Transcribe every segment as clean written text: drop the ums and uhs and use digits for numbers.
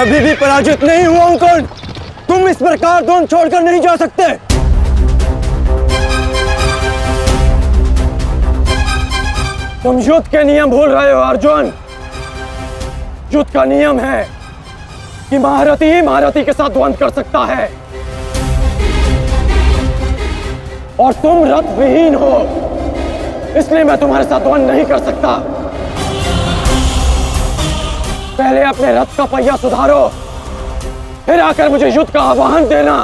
अभी भी पराजित नहीं हुआ हूं कर्ण। तुम इस प्रकार द्रोण छोड़कर नहीं जा सकते। तुम युद्ध के नियम भूल रहे हो अर्जुन। युद्ध का नियम है कि महारथी ही महारथी के साथ द्वंद्व कर सकता है, और तुम रथ विहीन हो, इसलिए मैं तुम्हारे साथ द्वंद्व नहीं कर सकता। पहले अपने रथ का पहिया सुधारो, फिर आकर मुझे युद्ध का आह्वान देना,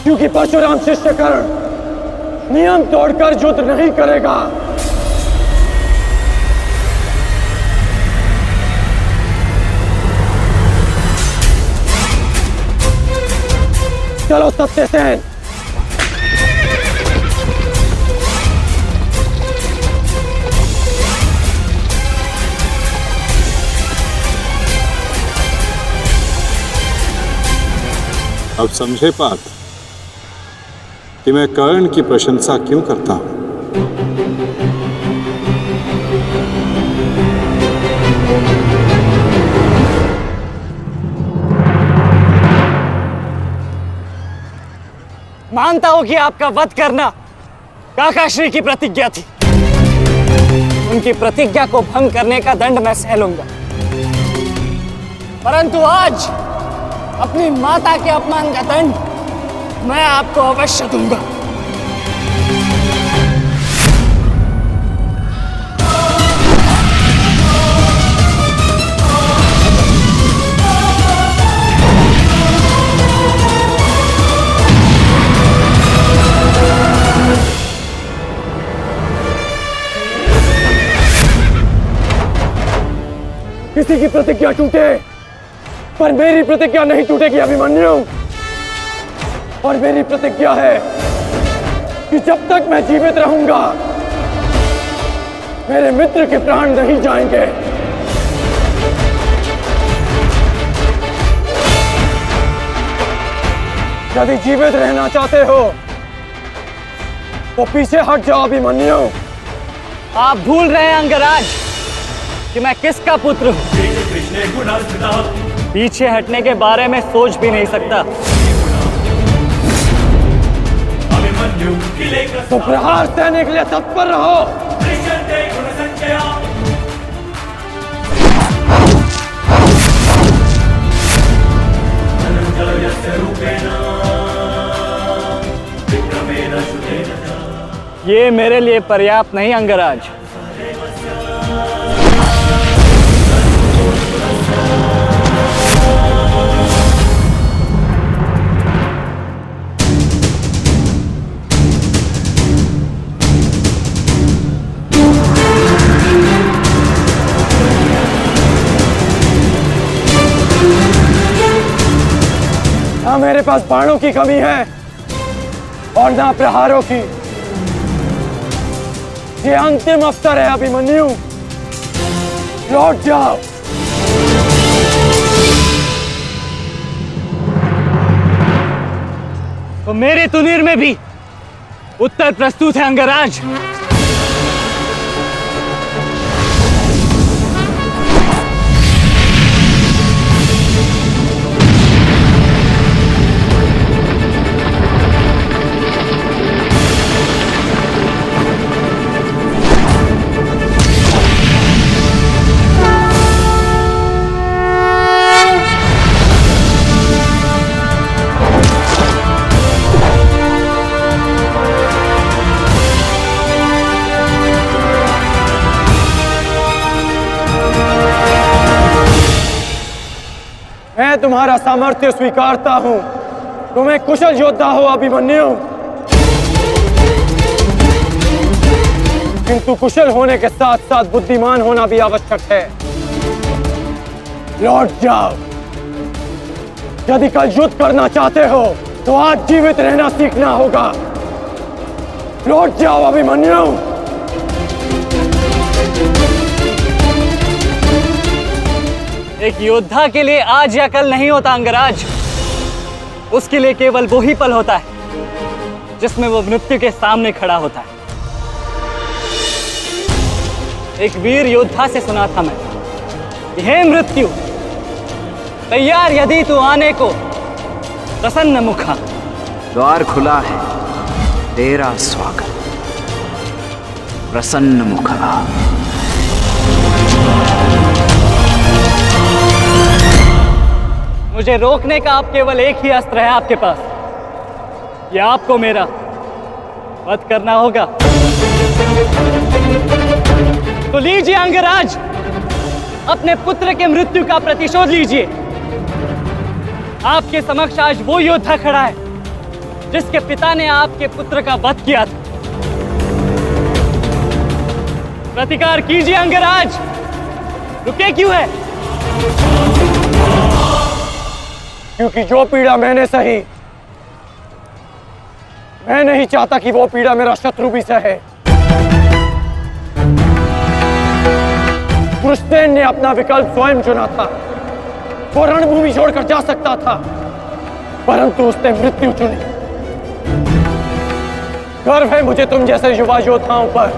क्योंकि परशुराम शिष्य कर्ण नियम तोड़कर युद्ध नहीं करेगा। चलो सत्यसेन। अब समझे पार्थ कि मैं कर्ण की प्रशंसा क्यों करता हूं। मानता हूं कि आपका वध करना काकाश्री की प्रतिज्ञा थी। उनकी प्रतिज्ञा को भंग करने का दंड मैं सह लूंगा, परंतु आज अपनी माता के अपमान का दंड मैं आपको अवश्य दूंगा। किसी की प्रतिज्ञा टूटे, पर मेरी प्रतिज्ञा नहीं टूटेगी अभिमन्यु। और मेरी प्रतिज्ञा है कि जब तक मैं जीवित रहूंगा, मेरे मित्र के प्राण नहीं जाएंगे। यदि जीवित रहना चाहते हो तो पीछे हट जाओ अभिमन्यु। आप भूल रहे हैं अंगराज कि मैं किसका पुत्र हूं। पीछे हटने के बारे में सोच भी नहीं सकता। तो प्रहार सहने के लिए तत्पर रहो। ये मेरे लिए पर्याप्त नहीं अंगराज। ना मेरे पास बाणों की कमी है और ना प्रहारों की। ये अंतिम अवसर है अभिमन्यु, लौट जाओ। तो मेरे तुनीर में भी उत्तर प्रस्तुत है अंगराज। मैं तुम्हारा सामर्थ्य स्वीकारता हूं। तुम एक कुशल योद्धा हो अभिमन्यु, किंतु कुशल होने के साथ साथ बुद्धिमान होना भी आवश्यक है। लौट जाओ। यदि कल युद्ध करना चाहते हो तो आज जीवित रहना सीखना होगा। लौट जाओ अभिमन्यु। एक योद्धा के लिए आज या कल नहीं होता अंगराज। उसके लिए केवल वो ही पल होता है जिसमें वो मृत्यु के सामने खड़ा होता है। एक वीर योद्धा से सुना था मैं, हे मृत्यु, तैयार यदि तू आने को प्रसन्न मुखा। द्वार खुला है, तेरा स्वागत प्रसन्न मुखा। मुझे रोकने का अब केवल एक ही अस्त्र है आपके पास, या आपको मेरा वध करना होगा। तो लीजिए अंगराज, अपने पुत्र के मृत्यु का प्रतिशोध लीजिए। आपके समक्ष आज वो योद्धा खड़ा है जिसके पिता ने आपके पुत्र का वध किया था। प्रतिकार कीजिए अंगराज, रुके क्यों है? क्योंकि जो पीड़ा मैंने सही, मैं नहीं चाहता कि वो पीड़ा मेरा शत्रु भी सहे। कृष्णेन ने अपना विकल्प स्वयं चुना था। वो रणभूमि छोड़कर जा सकता था, परंतु उसने मृत्यु चुनी। गर्व है मुझे तुम जैसे युवा योद्धाओं पर,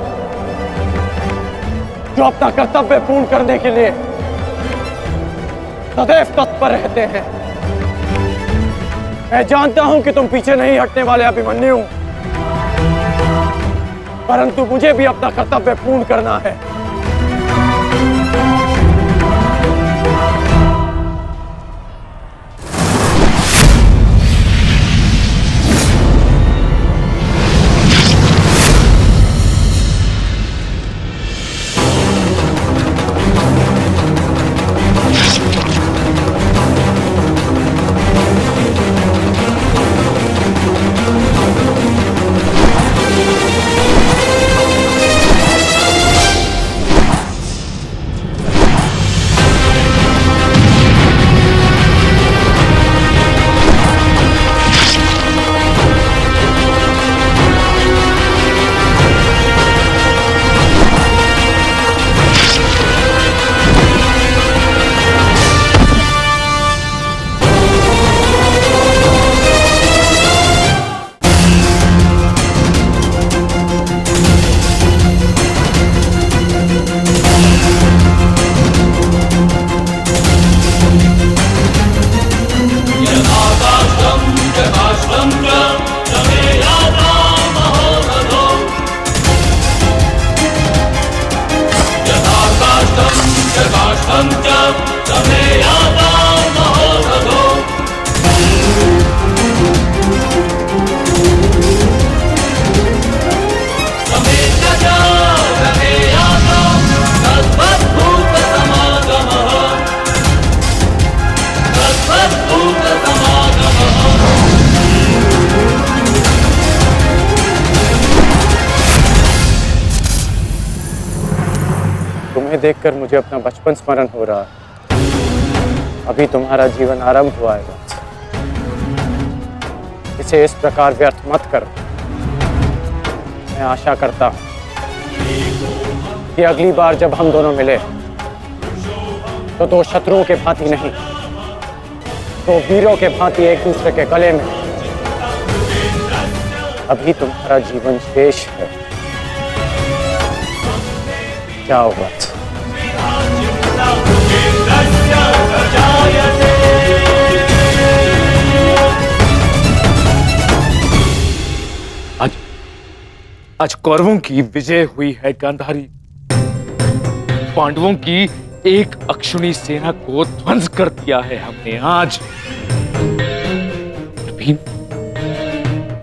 जो अपना कर्तव्य पूर्ण करने के लिए सदैव तत्पर रहते हैं। मैं जानता हूं कि तुम पीछे नहीं हटने वाले अभिमन्यु, परंतु मुझे भी अपना कर्तव्य पूर्ण करना है। तुम्हें देखकर मुझे अपना बचपन स्मरण हो रहा है। अभी तुम्हारा जीवन आरंभ हुआ है, इसे इस प्रकार व्यर्थ मत करो। मैं आशा करता हूं कि अगली बार जब हम दोनों मिले तो दो शत्रुओं के भांति नहीं, तो वीरों के भांति एक दूसरे के गले में। अभी तुम्हारा जीवन शेष है, जाओ बस। आज कौरवों की विजय हुई है गांधारी। पांडवों की एक अक्षुणी सेना को ध्वंस कर दिया है हमने आज।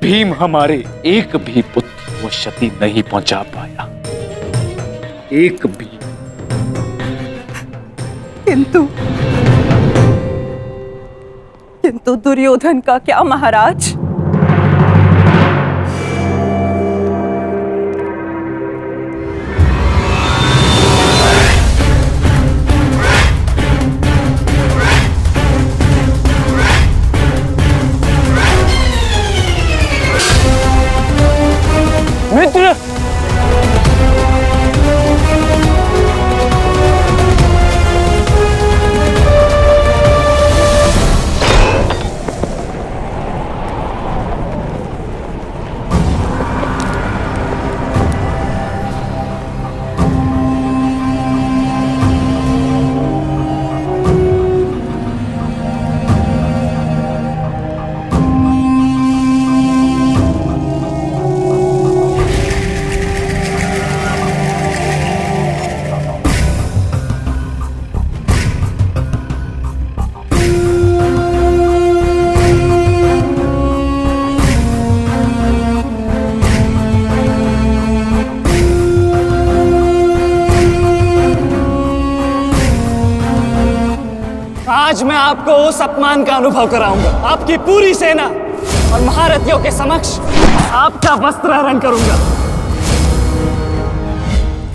भीम हमारे एक भी पुत्र को क्षति नहीं पहुंचा पाया, एक भी। किंतु दुर्योधन का क्या महाराज? मित्र, आपको उस अपमान का अनुभव कराऊंगा। आपकी पूरी सेना और महारथियों के समक्ष आपका वस्त्र हरण करूंगा।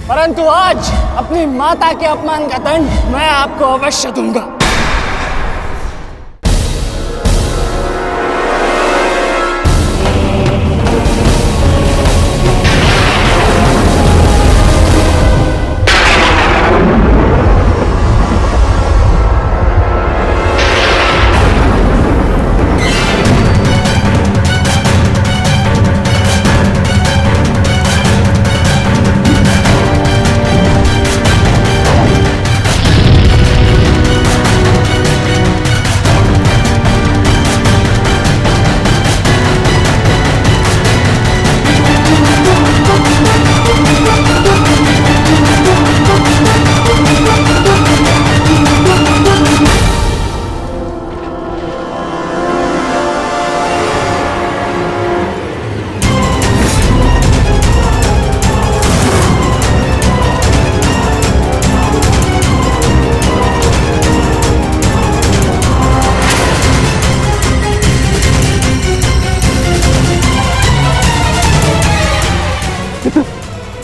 परंतु आज अपनी माता के अपमान का दंड मैं आपको अवश्य दूंगा।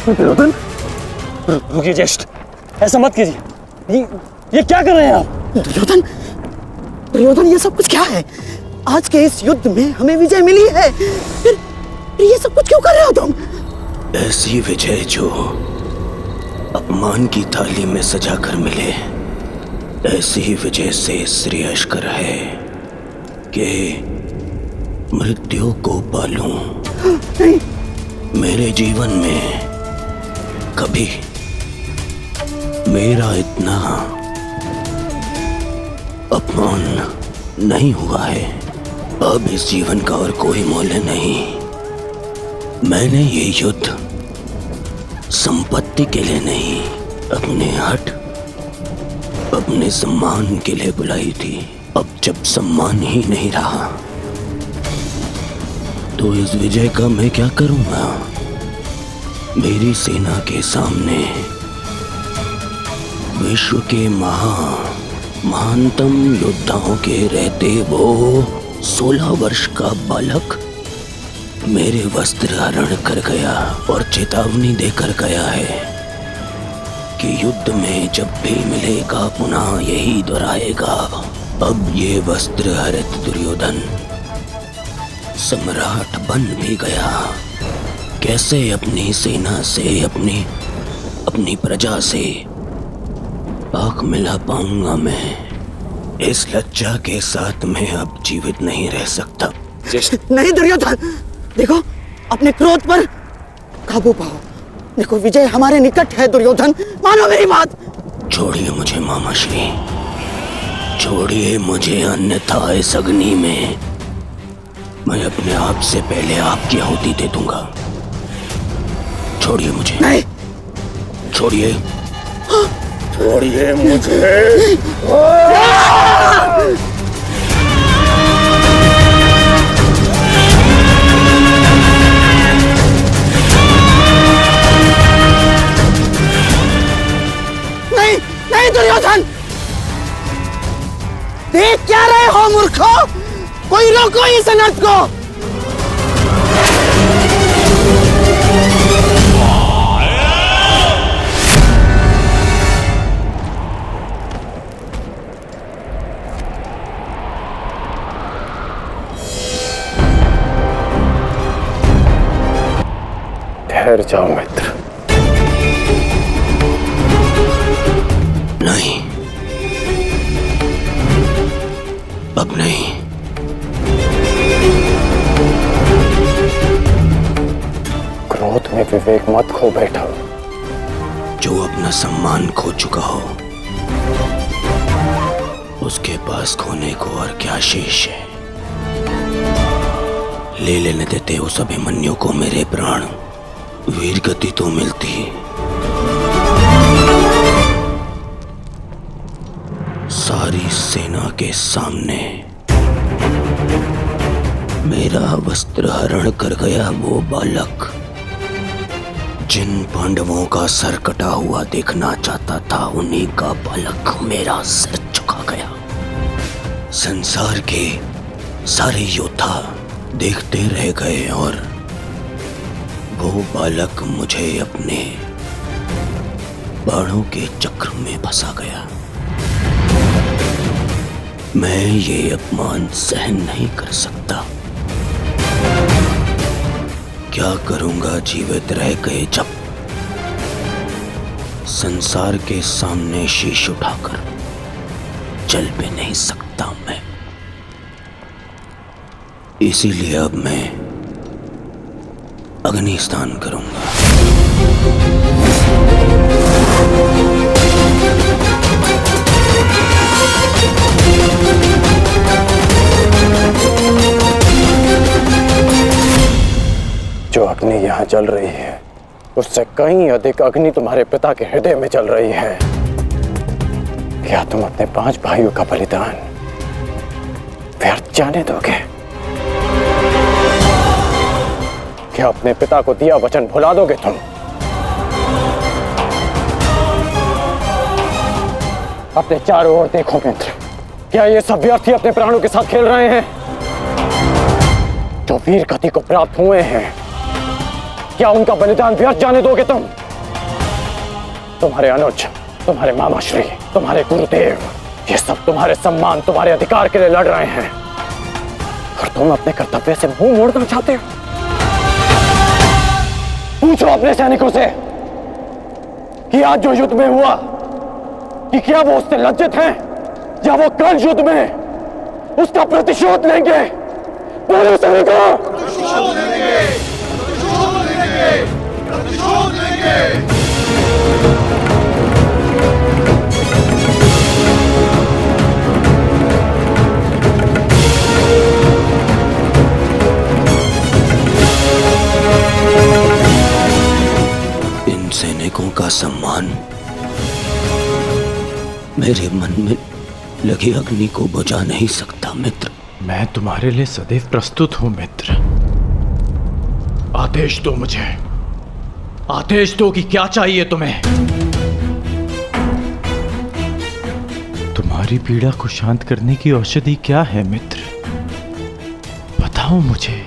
दुर्योधन, रुकिए ज्येष्ठ, ऐसा मत कीजिए। ये क्या कर रहे हैं आप? दुर्योधन, दुर्योधन, ये सब कुछ क्या है? आज के इस युद्ध में हमें विजय मिली है, फिर ये सब कुछ क्यों कर रहे हो तुम? ऐसी विजय जो अपमान की थाली में सजा कर मिले, ऐसी ही विजय से श्रेयस्कर है कि मृत्यु को पालूं। मेरे जीवन में कभी मेरा इतना अपमान नहीं हुआ है। अब इस जीवन का और कोई मूल्य नहीं। मैंने ये युद्ध संपत्ति के लिए नहीं, अपने हट, अपने सम्मान के लिए बुलाई थी। अब जब सम्मान ही नहीं रहा तो इस विजय का मैं क्या करूंगा? मेरी सेना के सामने विश्व के महानतम योद्धाओं के रहते वो 16 वर्ष का बालक मेरे वस्त्र हरण कर गया और चेतावनी देकर गया है कि युद्ध में जब भी मिलेगा पुनः यही दोहराएगा। अब ये वस्त्र हरित दुर्योधन सम्राट बन भी गया। कैसे अपनी सेना से, अपनी प्रजा से आंख मिला पाऊंगा मैं? इस लज्जा के साथ मैं अब जीवित नहीं रह सकता। नहीं दुर्योधन, देखो अपने क्रोध पर काबू पाओ। देखो विजय हमारे निकट है दुर्योधन, मानो मेरी बात। छोड़िए मुझे मामाश्री, छोड़िए मुझे, अन्यथा इस अग्नि में मैं अपने आप से पहले आपकी आहुति दे दूंगा। छोड़िए मुझे। नहीं, छोड़िए, छोड़िए मुझे। नहीं, नहीं दुर्योधन, देख क्या रहे हो मूर्खों? कोई रोको इस अनर्थ को। ठहर जाओ मित्र। नहीं, अब नहीं। क्रोध में विवेक मत खो बैठा। जो अपना सम्मान खो चुका हो उसके पास खोने को और क्या शेष है? ले लेने देते उस अभिमन्यु को मेरे प्राण, वीर गति तो मिलती। सारी सेना के सामने मेरा वस्त्र हरण कर गया वो बालक, जिन पांडवों का सर कटा हुआ देखना चाहता था, उन्हीं का बालक मेरा सर झुका गया। संसार के सारे योद्धा देखते रह गए और वो बालक मुझे अपने बाणों के चक्र में फंसा गया। मैं ये अपमान सहन नहीं कर सकता। क्या करूंगा जीवित रह गए जब संसार के सामने शीश उठाकर चल भी नहीं सकता मैं। इसीलिए अब मैं अग्नि स्नान करूंगा। जो अग्नि यहाँ जल रही है उससे कहीं अधिक अग्नि तुम्हारे पिता के हृदय में जल रही है। क्या तुम अपने 5 भाइयों का बलिदान व्यर्थ जाने दोगे? क्या अपने पिता को दिया वचन भुला दोगे तुम? अपने चारों ओर देखो मित्र, क्या ये सब व्यर्थी अपने प्राणों के साथ खेल रहे हैं? जो वीर गति को प्राप्त हुए हैं, क्या उनका बलिदान व्यर्थ जाने दोगे तुम? तुम्हारे अनुज, तुम्हारे मामाश्री, तुम्हारे गुरुदेव, ये सब तुम्हारे सम्मान, तुम्हारे अधिकार के लिए लड़ रहे हैं और तुम अपने कर्तव्य से मुंह मोड़ना चाहते हो। पूछो अपने सैनिकों से कि आज जो युद्ध में हुआ कि क्या वो उससे लज्जित हैं या वो कल युद्ध में उसका प्रतिशोध लेंगे? बोलो सैनिकों, प्रतिशोध लेंगे, प्रतिशोध लेंगे, प्रतिशोध लेंगे। इन सैनिकों का सम्मान मेरे मन में लगी अग्नि को बुझा नहीं सकता मित्र। मैं तुम्हारे लिए सदैव प्रस्तुत हूं मित्र। आदेश दो मुझे, आदेश दो कि क्या चाहिए तुम्हें। तुम्हारी पीड़ा को शांत करने की औषधि क्या है मित्र? बताओ मुझे।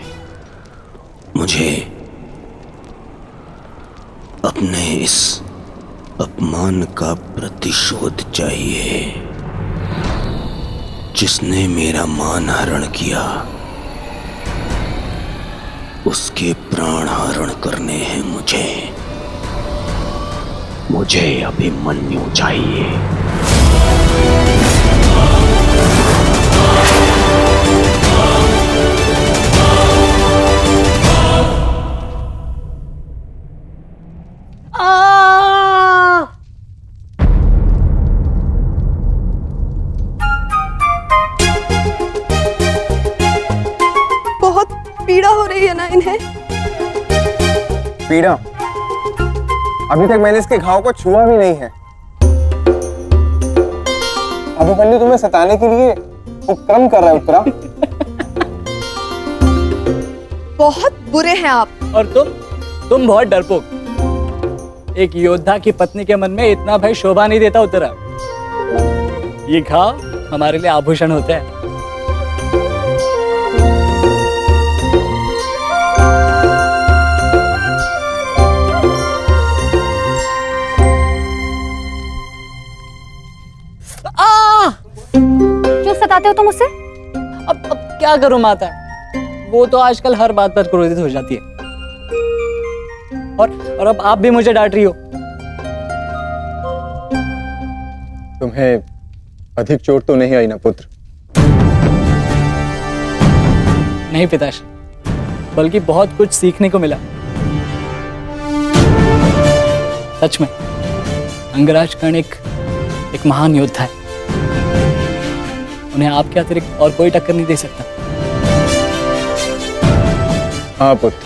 मुझे अपने इस अपमान का प्रतिशोध चाहिए। जिसने मेरा मान हरण किया उसके प्राण हरण करने हैं मुझे। मुझे अभिमन्यु चाहिए। पीड़ा हो रही है ना इन्हें? पीड़ा? अभी तक मैंने इसके घाव को छुआ भी नहीं है। अभिमन्यु तुम्हें सताने के लिए उपक्रम कर रहा है उत्तरा। बहुत बुरे हैं आप। और तुम बहुत डरपोक। एक योद्धा की पत्नी के मन में इतना भय शोभा नहीं देता उत्तरा। ये घाव हमारे लिए आभूषण होते हैं। क्यों सताते हो तुम मुझसे? अब क्या करूं माता, वो तो आजकल हर बात पर क्रोधित हो जाती है। और अब आप भी मुझे डांट रही हो। तुम्हें अधिक चोट तो नहीं आई ना पुत्र? नहीं पिताश्री, बल्कि बहुत कुछ सीखने को मिला। सच में अंगराज कर्ण एक महान योद्धा है। उन्हें आपके अतिरिक्त और कोई टक्कर नहीं दे सकता। हाँ पुत्र,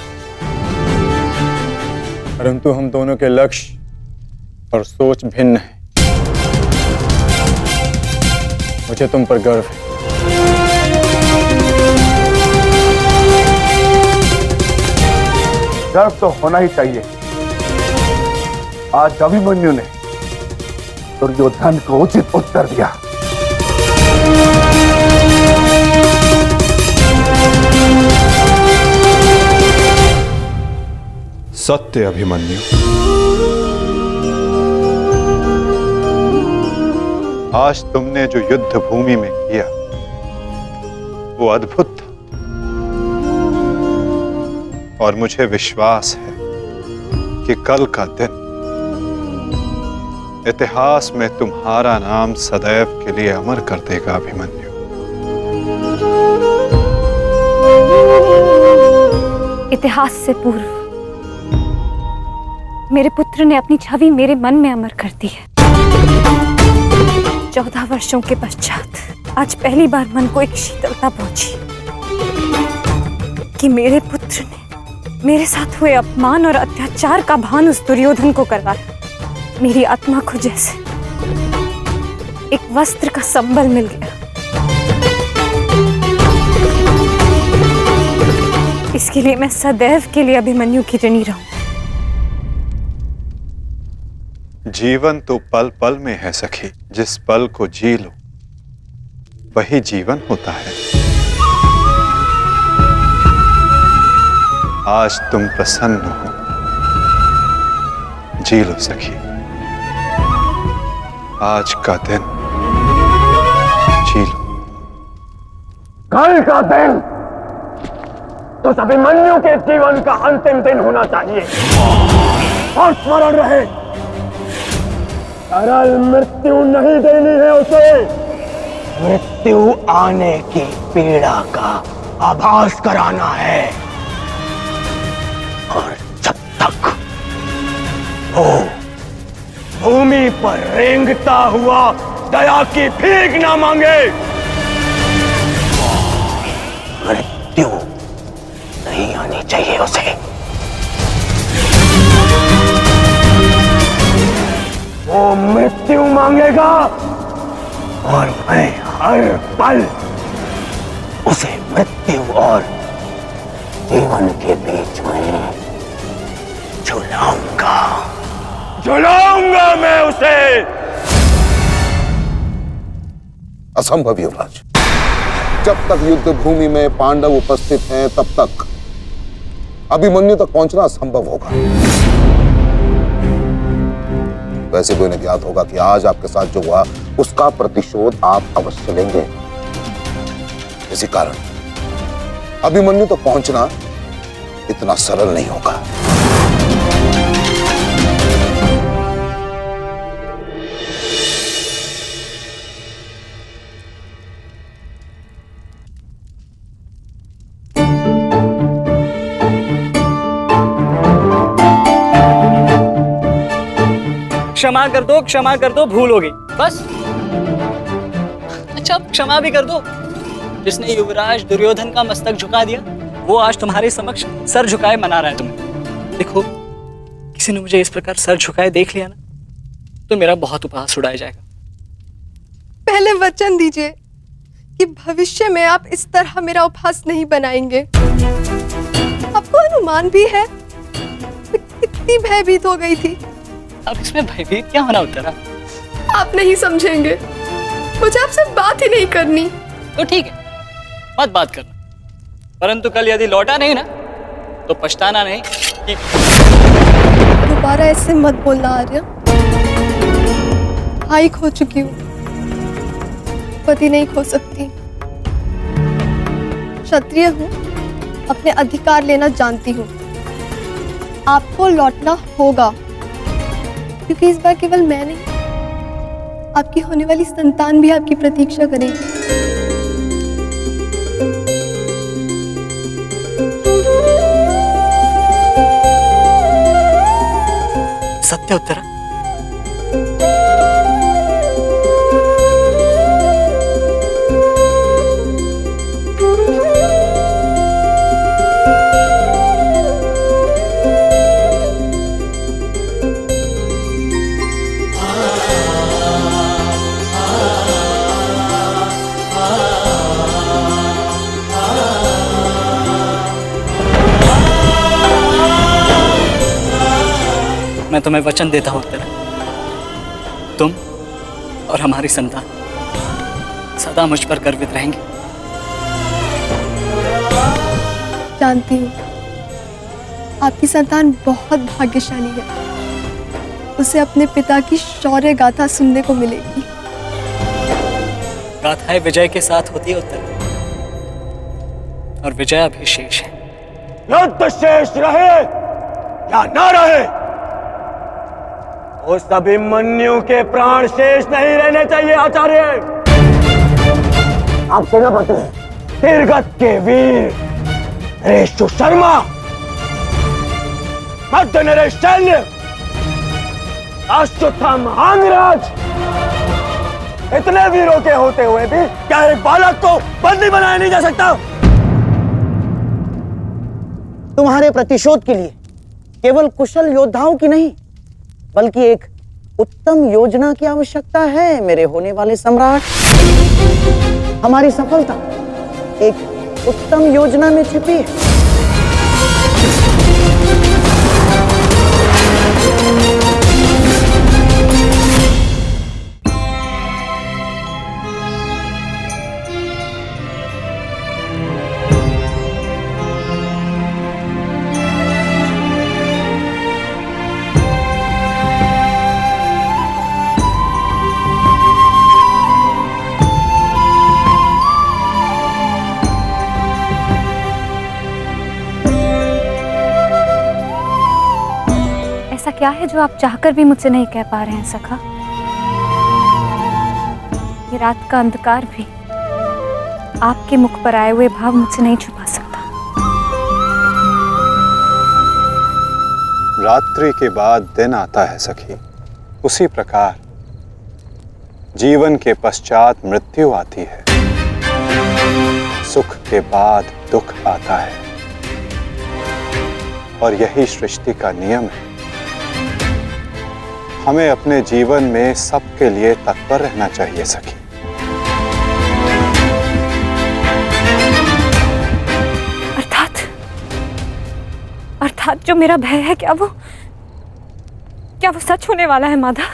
परंतु हम दोनों के लक्ष्य और सोच भिन्न है। मुझे तुम पर गर्व है। गर्व तो होना ही चाहिए। आज अभिमन्यु ने दुर्योधन को उचित उत्तर दिया। सत्य अभिमन्यु। आज तुमने जो युद्ध भूमि में किया वो अद्भुत था, और मुझे विश्वास है कि कल का दिन इतिहास में तुम्हारा नाम सदैव के लिए अमर कर देगा अभिमन्यु। इतिहास से पूर्व मेरे पुत्र ने अपनी छवि मेरे मन में अमर कर दी है। 14 वर्षों के पश्चात आज पहली बार मन को एक शीतलता पहुंची कि मेरे पुत्र ने मेरे साथ हुए अपमान और अत्याचार का भान उस दुर्योधन को करवाया। मेरी आत्मा को जैसे एक वस्त्र का संबल मिल गया। इसके लिए मैं सदैव के लिए अभिमन्यु की ऋणी रहूं। जीवन तो पल पल में है सखी, जिस पल को जी लो वही जीवन होता है। आज तुम प्रसन्न हो, जी लो सखी, आज का दिन जी लो। कल का दिन तो अभिमन्यु के जीवन का अंतिम दिन होना चाहिए, और स्मरण रहे सरल मृत्यु नहीं देनी है उसे। मृत्यु आने की पीड़ा का आभास कराना है, और जब तक वो भूमि पर रेंगता हुआ दया की भीख ना मांगे, मृत्यु नहीं आनी चाहिए उसे। वो मृत्यु मांगेगा और मैं हर पल उसे मृत्यु और जीवन के बीच में झुलाऊंगा मैं उसे। असंभव युवराज, जब तक युद्ध भूमि में पांडव उपस्थित हैं तब तक अभिमन्यु तक पहुंचना असंभव होगा। वैसे भी उन्हें ज्ञात होगा कि आज आपके साथ जो हुआ उसका प्रतिशोध आप अवश्य लेंगे। इसी कारण अभिमन्यु तक पहुंचना इतना सरल नहीं होगा। क्षमा कर दो, भूल हो गई बस। अच्छा, अब क्षमा भी कर दो। जिसने युवराज दुर्योधन का मस्तक झुका दिया वो आज तुम्हारे समक्ष सर झुकाए मना रहा है तुम्हें। देखो, किसी ने मुझे इस प्रकार सर झुकाए देख लिया ना तो मेरा बहुत उपहास उड़ाया जाएगा। पहले वचन दीजिए कि भविष्य में आप इस तरह मेरा उपहास नहीं बनाएंगे। आपको अनुमान भी है मैं कितनी भयभीत हो गई थी। अब इसमें भयभीत क्या होना उत्तरा? आप नहीं समझेंगे, मुझे आपसे बात ही नहीं करनी। तो ठीक है, मत बात करना, परंतु कल यदि लौटा नहीं ना तो पछताना नहीं। दोबारा ऐसे मत बोलना आर्य। भाई खो चुकी हूँ, पति नहीं खो सकती। क्षत्रिय हूँ, अपने अधिकार लेना जानती हूँ। आपको लौटना होगा, क्योंकि इस बार केवल मैं नहीं, आपकी होने वाली संतान भी आपकी प्रतीक्षा करेगी। सत्य उत्तरा? मैं तुम्हें वचन देता हूं उत्तरा, तुम और हमारी संतान सदा मुझ पर गर्वित रहेंगे। जानती हूँ, आपकी संतान बहुत भाग्यशाली है। उसे अपने पिता की शौर्य गाथा सुनने को मिलेगी। गाथाएं विजय के साथ होती है उत्तर, और विजय अभी शेष है। युद्ध शेष रहे या ना रहे, उस अभिमन्यु के प्राण शेष नहीं रहने चाहिए आचार्य। आप सेनापति तीरगत के वीर रेशु शर्मा, मध्य नरेश शैल्य, अश्वत्थामा अंगराज, इतने वीरों के होते हुए भी क्या एक बालक को बंदी बनाया नहीं जा सकता? तुम्हारे प्रतिशोध के लिए केवल कुशल योद्धाओं की नहीं, बल्कि एक उत्तम योजना की आवश्यकता है मेरे होने वाले सम्राट। हमारी सफलता एक उत्तम योजना में छिपी है। ऐसा क्या है जो आप चाहकर भी मुझसे नहीं कह पा रहे हैं सखा? ये रात का अंधकार भी आपके मुख पर आए हुए भाव मुझसे नहीं छुपा सकता। रात्रि के बाद दिन आता है सखी, उसी प्रकार जीवन के पश्चात मृत्यु आती है। सुख के बाद दुख आता है, और यही सृष्टि का नियम है। हमें अपने जीवन में सबके लिए तत्पर रहना चाहिए सखी। अर्थात जो मेरा भय है, क्या वो सच होने वाला है माधव?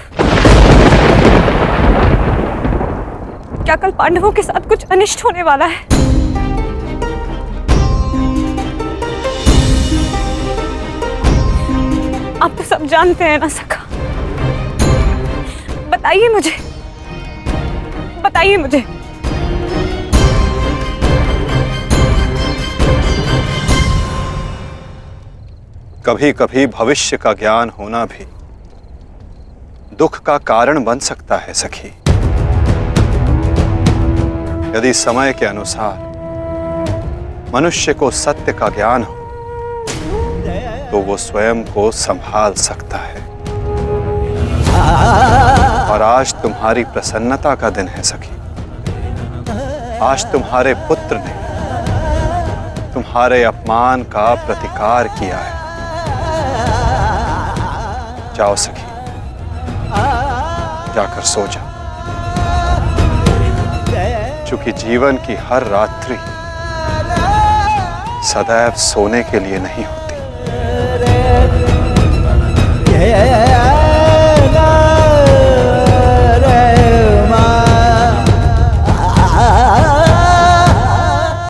क्या कल पांडवों के साथ कुछ अनिष्ट होने वाला है? आप तो सब जानते हैं ना सखा। बताइए मुझे, बताइए मुझे। कभी कभी भविष्य का ज्ञान होना भी दुख का कारण बन सकता है सखी। यदि समय के अनुसार मनुष्य को सत्य का ज्ञान हो तो वो स्वयं को संभाल सकता है। और आज तुम्हारी प्रसन्नता का दिन है सखी। आज तुम्हारे पुत्र ने तुम्हारे अपमान का प्रतिकार किया है। जाओ सखी, जाकर सो जाओ, क्योंकि जीवन की हर रात्रि सदैव सोने के लिए नहीं होती।